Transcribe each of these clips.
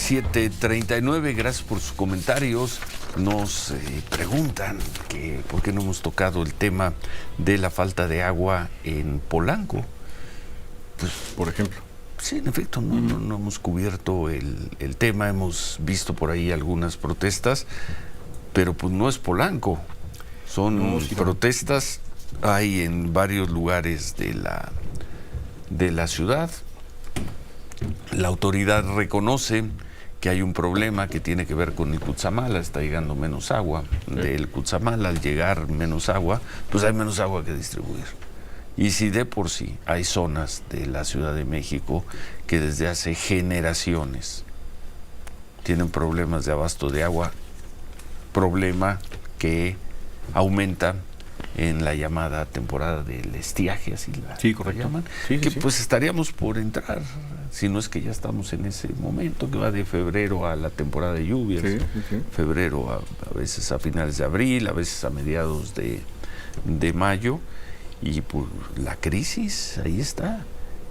7:39, gracias por sus comentarios. Nos preguntan que por qué no hemos tocado el tema de la falta de agua en Polanco. Pues, por ejemplo. Sí, en efecto, no hemos cubierto el tema, hemos visto por ahí algunas protestas, pero pues no es Polanco, son protestas, hay en varios lugares de la ciudad. La autoridad reconoce que hay un problema que tiene que ver con el Cutzamala, está llegando menos agua del Cutzamala. Al llegar menos agua, pues hay menos agua que distribuir. Y si de por sí hay zonas de la Ciudad de México que desde hace generaciones tienen problemas de abasto de agua, problema que aumenta en la llamada temporada del estiaje, así la llaman, pues estaríamos por entrar, si no es que ya estamos en ese momento, que va de febrero a la temporada de lluvias, febrero a veces a finales de abril, a veces a mediados de mayo, y pues la crisis ahí está,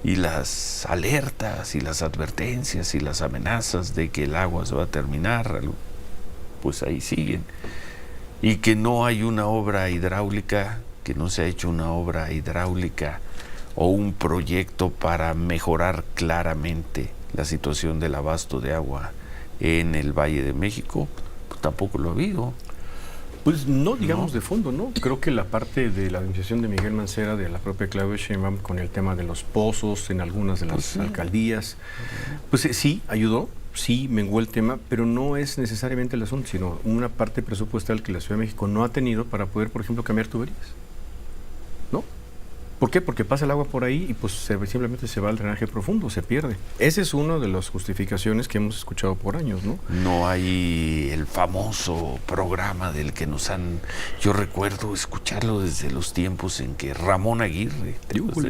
y las alertas y las advertencias y las amenazas de que el agua se va a terminar, pues ahí siguen. Y que no hay una obra hidráulica, que no se ha hecho una obra hidráulica o un proyecto para mejorar claramente la situación del abasto de agua en el Valle de México, pues tampoco lo ha habido. Pues no, digamos de fondo, ¿no? Creo que la parte de la administración de Miguel Mancera, de la propia Claudia Sheinbaum, con el tema de los pozos en algunas de las alcaldías, pues sí, ayudó. Sí, menguó el tema, pero no es necesariamente el asunto, sino una parte presupuestal que la Ciudad de México no ha tenido para poder, por ejemplo, cambiar tuberías. ¿No? ¿Por qué? Porque pasa el agua por ahí y pues simplemente se va al drenaje profundo, se pierde. Esa es una de las justificaciones que hemos escuchado por años, ¿no? No hay el famoso programa del que nos han... Yo recuerdo escucharlo desde los tiempos en que Ramón Aguirre,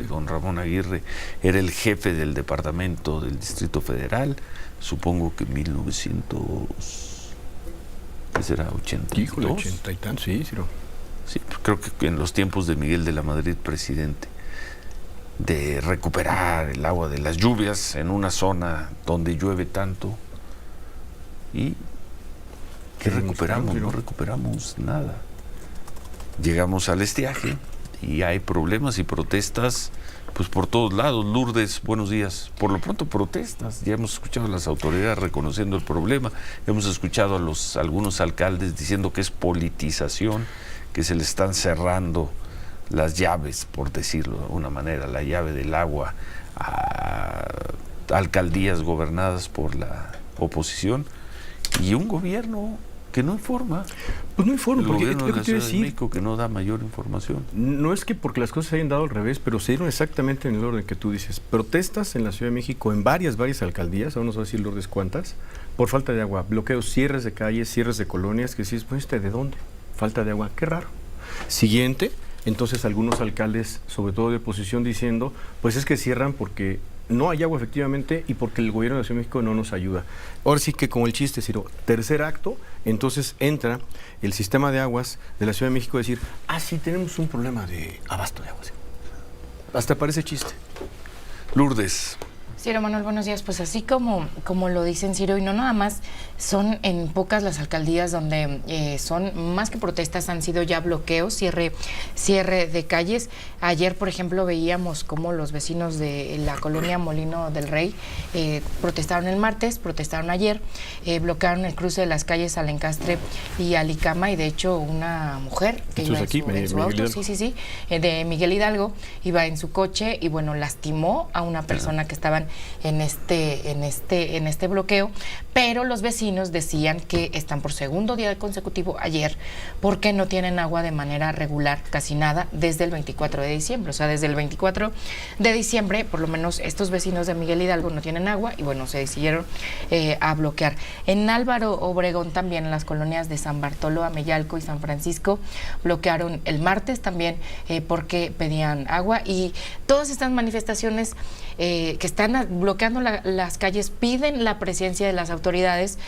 don Ramón Aguirre, era el jefe del departamento del Distrito Federal, supongo que 1900, ¿qué será? 82. Híjole, 80 y tantos, sí. Sí, creo que en los tiempos de Miguel de la Madrid, presidente, de recuperar el agua de las lluvias en una zona donde llueve tanto. ¿Y qué recuperamos? No recuperamos nada. Llegamos al estiaje y hay problemas y protestas pues por todos lados. Lourdes, buenos días. Por lo pronto protestas, ya hemos escuchado a las autoridades reconociendo el problema, hemos escuchado a algunos alcaldes diciendo que es politización, que se le están cerrando las llaves, por decirlo de alguna manera, la llave del agua a alcaldías gobernadas por la oposición y un gobierno que no informa. Pues no informa, porque el gobierno de la Ciudad de México que no da mayor información. No es que porque las cosas se hayan dado al revés, pero se dieron exactamente en el orden que tú dices. Protestas en la Ciudad de México en varias alcaldías, aún no sé decir Lourdes cuántas, por falta de agua, bloqueos, cierres de calles, cierres de colonias, que dices, pues ¿de dónde? Falta de agua, qué raro. Siguiente, entonces algunos alcaldes, sobre todo de oposición, diciendo, pues es que cierran porque no hay agua efectivamente y porque el gobierno de la Ciudad de México no nos ayuda. Ahora sí que como el chiste, Ciro, tercer acto, entonces entra el sistema de aguas de la Ciudad de México a decir, sí, tenemos un problema de abasto de agua. ¿Sí? Hasta parece chiste. Lourdes. Ciro Manuel, buenos días. Pues así como lo dicen, Ciro, y no nada más, son en pocas las alcaldías donde son más que protestas, han sido ya bloqueos, cierre de calles. Ayer, por ejemplo, veíamos cómo los vecinos de la colonia Molino del Rey protestaron el martes, protestaron ayer, bloquearon el cruce de las calles Alencastre y Alicama, y de hecho una mujer que iba en su auto, de Miguel Hidalgo, iba en su coche y bueno, lastimó a una persona que estaban en este bloqueo, pero los vecinos decían que están por segundo día consecutivo ayer porque no tienen agua de manera regular, casi nada, desde el 24 de diciembre. O sea, desde el 24 de diciembre, por lo menos estos vecinos de Miguel Hidalgo no tienen agua y bueno, se decidieron a bloquear. En Álvaro Obregón también, en las colonias de San Bartolo, Ameyalco y San Francisco, bloquearon el martes también porque pedían agua, y todas estas manifestaciones que están bloqueando las calles piden la presencia de las autoridades.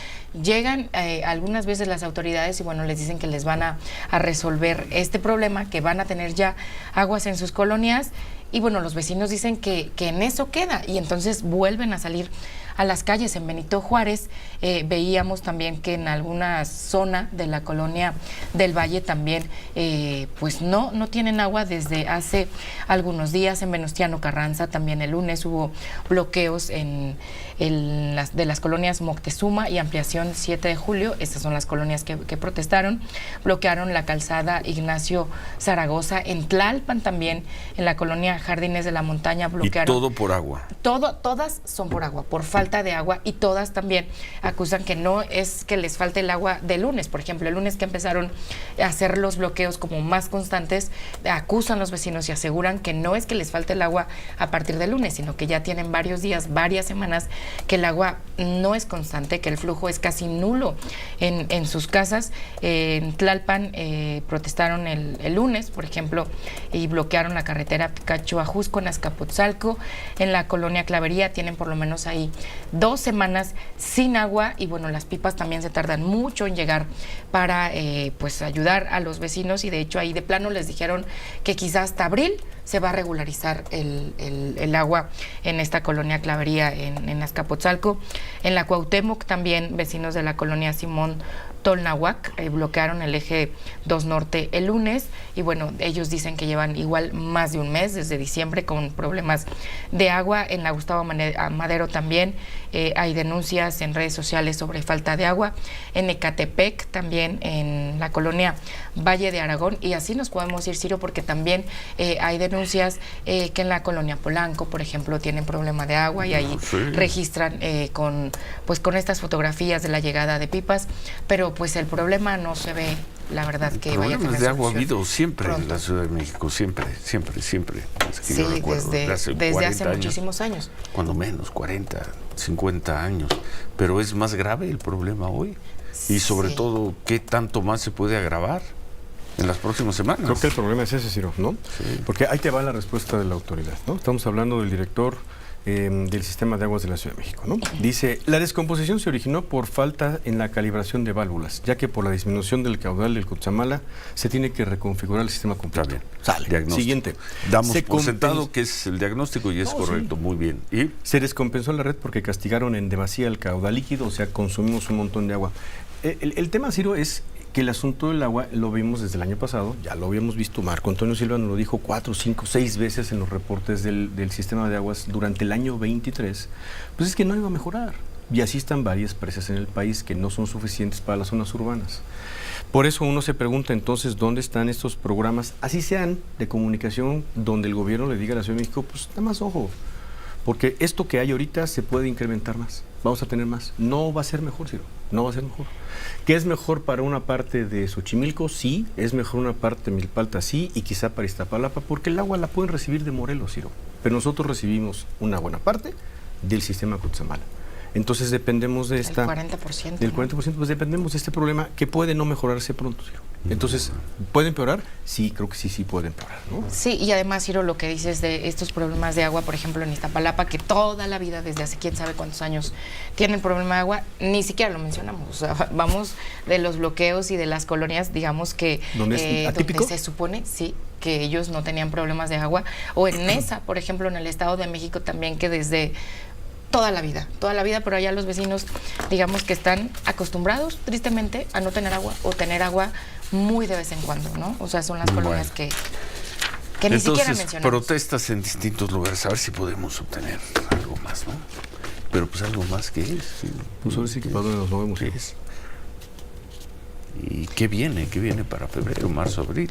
Llegan algunas veces las autoridades y bueno, les dicen que les van a resolver este problema, que van a tener ya aguas en sus colonias, y bueno, los vecinos dicen que en eso queda, y entonces vuelven a salir a las calles. En Benito Juárez veíamos también que en alguna zona de la colonia del Valle también pues no tienen agua desde hace algunos días. En Venustiano Carranza también el lunes hubo bloqueos de las colonias Moctezuma y Ampliación 7 de Julio. Estas son las colonias que protestaron. Bloquearon la calzada Ignacio Zaragoza. En Tlalpan también, en la colonia Jardines de la Montaña, bloquearon. Y todo por agua. Todas son por agua, por falta de agua, y todas también acusan que no es que les falte el agua de lunes. Por ejemplo, el lunes que empezaron a hacer los bloqueos como más constantes, acusan los vecinos y aseguran que no es que les falte el agua a partir del lunes, sino que ya tienen varios días, varias semanas, que el agua no es constante, que el flujo es casi nulo en sus casas. En Tlalpan protestaron el lunes, por ejemplo, y bloquearon la carretera Picacho-Ajusco en Azcapotzalco. En la colonia Clavería tienen por lo menos ahí 2 semanas sin agua, y bueno, las pipas también se tardan mucho en llegar para pues ayudar a los vecinos, y de hecho ahí de plano les dijeron que quizás hasta abril se va a regularizar el agua en esta colonia Clavería en Azcapotzalco. En la Cuauhtémoc también vecinos de la colonia Simón Tolnahuac bloquearon el eje 2 Norte el lunes, y bueno, ellos dicen que llevan igual más de un mes, desde diciembre, con problemas de agua. En la Gustavo Madero también hay denuncias en redes sociales sobre falta de agua. En Ecatepec también, en la colonia Valle de Aragón, y así nos podemos ir, Ciro, porque también hay denuncias que en la colonia Polanco, por ejemplo, tienen problema de agua, y ahí registran con estas fotografías de la llegada de pipas, pero pues el problema no se ve, la verdad, que vaya a tener problemas de agua ha solución habido siempre pronto. en la Ciudad de México, siempre. Sí, desde hace muchísimos años. Cuando menos, 40, 50 años. Pero es más grave el problema hoy. Y sobre todo, ¿qué tanto más se puede agravar en las próximas semanas? Creo que el problema es ese, Ciro, ¿no? Sí. Porque ahí te va la respuesta de la autoridad, ¿no? Estamos hablando del director del Sistema de Aguas de la Ciudad de México, ¿no? Dice, la descomposición se originó por falta en la calibración de válvulas, ya que por la disminución del caudal del Cutzamala se tiene que reconfigurar el sistema completo. Está bien. Sale. Diagnóstico. Siguiente. Damos por sentado que es el diagnóstico y es correcto, muy bien. ¿Y? Se descompensó la red porque castigaron en demasía el caudal líquido, o sea, consumimos un montón de agua. El tema, Ciro, es que el asunto del agua lo vimos desde el año pasado, ya lo habíamos visto, Marco Antonio Silva nos lo dijo 4, 5, 6 veces en los reportes del sistema de aguas durante el año 23, pues es que no iba a mejorar. Y así están varias presas en el país que no son suficientes para las zonas urbanas. Por eso uno se pregunta entonces dónde están estos programas, así sean de comunicación, donde el gobierno le diga a la Ciudad de México, pues nada más ojo, porque esto que hay ahorita se puede incrementar más, vamos a tener más. No va a ser mejor, Ciro, no va a ser mejor. ¿Qué es mejor para una parte de Xochimilco? Sí. ¿Es mejor una parte de Milpalta? Sí. Y quizá para Iztapalapa, porque el agua la pueden recibir de Morelos, Ciro. Pero nosotros recibimos una buena parte del sistema Cutzamala. Entonces dependemos de esta... El 40%. Del 40%, pues dependemos de este problema que puede no mejorarse pronto, Ciro. Entonces, ¿puede empeorar? Sí, creo que sí puede empeorar, ¿no? Sí, y además, Ciro, lo que dices de estos problemas de agua, por ejemplo, en Iztapalapa, que toda la vida, desde hace quién sabe cuántos años, tienen problema de agua, ni siquiera lo mencionamos. O sea, vamos de los bloqueos y de las colonias, digamos que... ¿Donde se supone, sí, que ellos no tenían problemas de agua. O en Nesa, por ejemplo, en el Estado de México también, que desde... toda la vida, pero allá los vecinos, digamos que están acostumbrados, tristemente, a no tener agua o tener agua muy de vez en cuando, ¿no? O sea, son las colonias que ni siquiera mencionamos. Protestas en distintos lugares, a ver si podemos obtener algo más, ¿no? Pero pues algo más que es. Pues ahora sí que para dónde nos movemos. ¿Qué es? ¿Y qué viene para febrero, marzo, abril?